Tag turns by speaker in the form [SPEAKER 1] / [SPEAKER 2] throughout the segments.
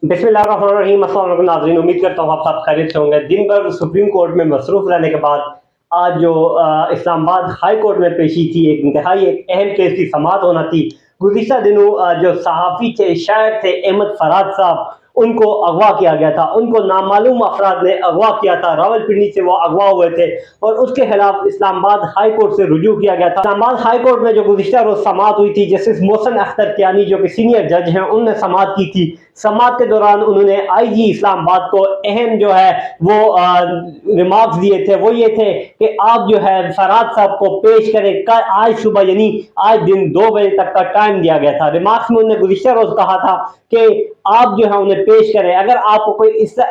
[SPEAKER 1] बिस्मिल्लाहिर्रहमानिर्रहीम। अस्सलाम वालेकुम नाज़रीन, उम्मीद करता हूँ आप सब खैरियत से होंगे। दिन भर सुप्रीम कोर्ट में मसरूफ़ रहने के बाद आज जो इस्लामाबाद हाई कोर्ट में पेशी थी, एक अहम केस की समाअत होना थी। गुज़िश्ता दिनों जो सहाफ़ी थे, शायर थे अहमद फराज साहब, उनको अगवा किया गया था। उनको नामालूम अफराद ने अगवा किया था। रावलपिंडी से वो अगवा हुए थे और उसके खिलाफ इस्लामाबाद हाई कोर्ट से रुजू किया गया था। इस्लामाबाद हाई कोर्ट में जो गुज़िश्ता रोज़ समाअत हुई थी, जस्टिस मोहसिन अख्तर कियानी जो कि सीनियर जज हैं, उन्होंने समाअत की थी। समाअत के दौरान उन्होंने आईजी इस्लामाबाद को अहम जो है वो रिमार्क्स दिए थे। वो ये थे कि आप जो है फराज साहब को पेश करें कल, आज सुबह, यानी आज दिन 2 बजे तक का टाइम दिया गया था। रिमार्क्स में उन्होंने गुज़िश्ता रोज कहा था कि आप जो है उन्हें पेश करें। अगर आपको कोई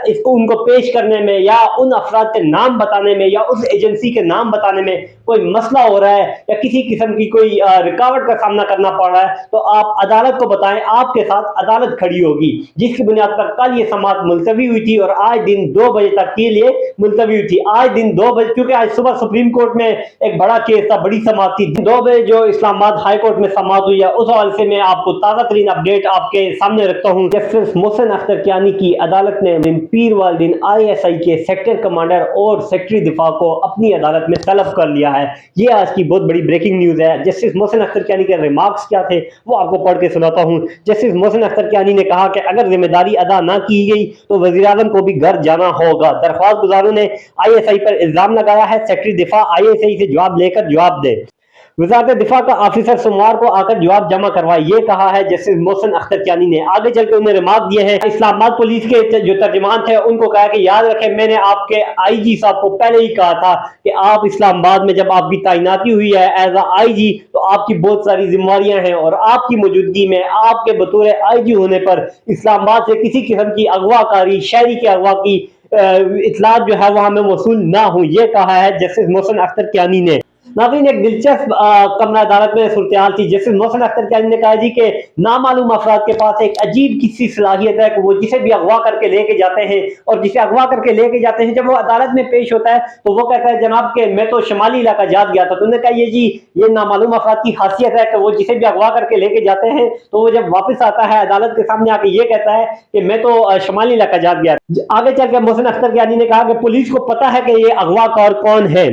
[SPEAKER 1] इसको उनको पेश करने में या उन अफराद के नाम बताने में या उस एजेंसी के नाम बताने में कोई मसला हो रहा है या किसी किस्म की कोई रुकावट का सामना करना पड़ रहा है, तो आप अदालत को बताएं, आपके साथ अदालत खड़ी होगी। जिसकी बुनियाद पर कल ये समाअत मुलतवी हुई थी और आज दिन 2 बजे तक के लिए मुलतवी हुई थी। आज दिन 2 बजे, क्योंकि आज सुबह सुप्रीम कोर्ट में एक बड़ा केस था, बड़ी समाअत थी। 2 बजे जो इस्लामाबाद हाई कोर्ट में समाअत हुई है, उस हवाले से मैं आपको ताज़ा तरीन अपडेट आपके सामने रखता हूँ। जस्टिस मोहसिन अख्तर कियानी की अदालत ने पीर वाले दिन ISI के सेक्टर कमांडर और सेक्रेटरी दिफा को अपनी अदालत में तलब कर लिया है। ये आज की बहुत बड़ी ब्रेकिंग न्यूज़ है। जस्टिस मोहसिन अख्तर कियानी के रिमार्क्स क्या थे वो आपको पढ़ के सुनाता हूँ। जस्टिस मोहसिन अख्तर कियानी ने कहा कि अगर जिम्मेदारी अदा ना की गई तो वज़ीर आज़म को भी घर जाना होगा। दरख्वास्त गुजारों ने ISI पर इल्जाम लगाया है, सेक्रेटरी दिफा ISI से जवाब लेकर जवाब दे। वज़ारत दिफा का ऑफिसर सोमवार को आकर जवाब जमा करवाए, ये कहा है जस्टिस मोहसिन अख्तर कियानी ने। आगे चल के उन्हें रिमार्क दिए हैं। इस्लामाबाद पुलिस के जो तर्जुमान थे उनको कहा कि याद रखें, मैंने आपके IG साहब को पहले ही कहा था कि आप इस्लामाबाद में जब आपकी तैनाती हुई है एज IG, तो आपकी बहुत सारी जिम्मेवारियां हैं और आपकी मौजूदगी में आपके बतौर IG होने पर इस्लामाबाद से किसी किस्म की अगवाकारी, शहरी के अगवा की इतलात जो है वह हमें वसूल ना हो, ये कहा है जस्टिस मोहसिन अख्तर कियानी ने। नाज़रीन, एक दिलचस्प कमरा अदालत में सूरत थी। जस्टिस मोहसिन अख्तर कियानी ने कहा जी कि नामालूम अफराद के पास एक अजीब किसी सलाहियत है कि वो जिसे भी अगवा करके लेके जाते हैं और जिसे अगवा करके लेके जाते हैं, जब वो अदालत में पेश होता है तो वो कहता है जनाब के मैं तो शुमाली इलाका जात गया था। तो उन्होंने कहा ये नामालूम अफराद की खासियत है कि वो जिसे भी अगवा करके लेके जाते हैं तो वो जब वापस आता है अदालत के सामने आके ये कहता है कि मैं तो शुमाली इलाका जात गया। आगे चल के मोहसिन अख्तर कियानी ने कहा कि पुलिस को पता है कि ये अगवाकार कौन है।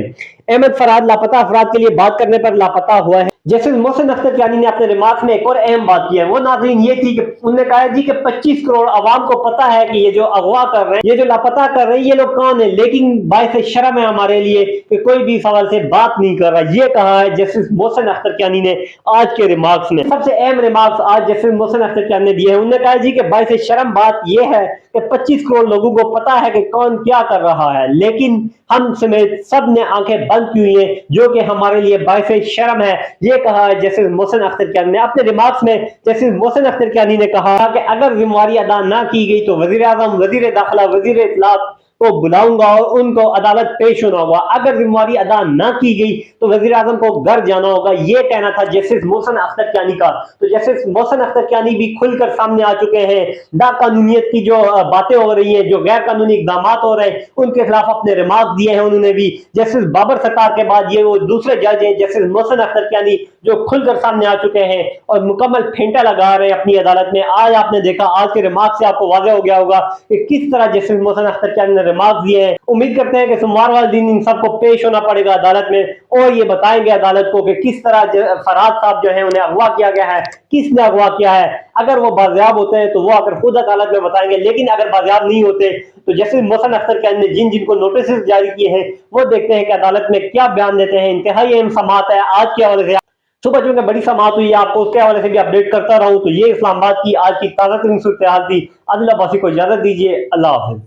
[SPEAKER 1] अहमद फराज लापता अफराद के लिए बात करने पर लापता हुआ है। जस्टिस मोहसिन अख्तर कियानी ने अपने रिमार्क में एक और अहम बात की है। वो नाज़रीन ये थी कि उन्होंने कहा जी कि 25 करोड़ आवाम को पता है कि ये जो अगवा कर रहे हैं, ये जो लापता कर रहे हैं, ये लोग कौन है, लेकिन बाइस शर्म है हमारे लिए कि कोई भी सवाल से बात नहीं कर रहा। ये कहा है जस्टिस मोहसिन अख्तर कियानी ने आज के रिमार्क्स में। सबसे अहम रिमार्क्स आज जस्टिस मोहसिन अख्तर कियानी ने दिए हैं। उन्होंने कहा जी कि बाइस शर्म बात यह है कि 25 करोड़ लोगों को पता है कि कौन क्या कर रहा है, लेकिन हम समेत सब ने आंखें बंद की हुई हैं, जो कि हमारे लिए बाइस शर्म है। ये कहा है जस्टिस मोहसिन अख्तर कियानी ने अपने रिमार्क्स में। जस्टिस मोहसिन अख्तर कियानी ने कहा कि अगर जिम्मेवारी अदा ना की गई तो वज़ीर आज़म, वज़ीर दाखिला, वज़ीर इत्तलात को बुलाऊंगा और उनको अदालत पेश होना होगा। अगर जिम्मेवारी अदा ना की गई तो वज़ीर आज़म को घर जाना होगा, ये कहना था जस्टिस मोहसिन अख्तर कियानी का। तो जस्टिस मोहसिन अख्तर कियानी भी खुलकर सामने आ चुके हैं। नाकानूनियत की जो बातें हो रही हैं, जो गैर कानूनी इकदाम हो रहे हैं, उनके खिलाफ अपने रिमार्क दिए हैं उन्होंने भी। जस्टिस बाबर सरकार के बाद ये वो दूसरे जज हैं जस्टिस मोहसिन अख्तर कियानी जो खुलकर सामने आ चुके हैं और मुकम्मल फेंटा लगा रहे हैं अपनी अदालत में। आज आपने देखा, आज के रिमार्क से आपको वाज़ेह हो गया होगा कि किस तरह जस्टिस मोहसिन अख्तर कियानी ने रिमार्क दिए हैं। उम्मीद करते हैं कि सोमवार वाले दिन इन सबको पेश होना पड़ेगा अदालत में और ये बताएंगे अदालत को कि किस तरह फराज साहब जो है उन्हें अगवा किया गया है, किसने अगवा किया है। अगर वो बाजियाब होते हैं तो वो आकर खुद अदालत में बताएंगे, लेकिन अगर बाजियाब नहीं होते तो जस्टिस मोहसिन अख्तर कियानी ने जिनको नोटिस जारी किए हैं वो देखते हैं कि अदालत में क्या बयान देते हैं। इंतहाई अहम समाअत है आज के हवाले से। सुबह चूंकि बड़ी समाअत हुई है, आपको उसके हवाले से भी अपडेट करता रहूं। तो ये इस्लामाबाद की आज की ताज़ा तरीन सूरत हाल थी। आदिल अब्बासी को इजाजत दीजिए। अल्लाह हाफिज।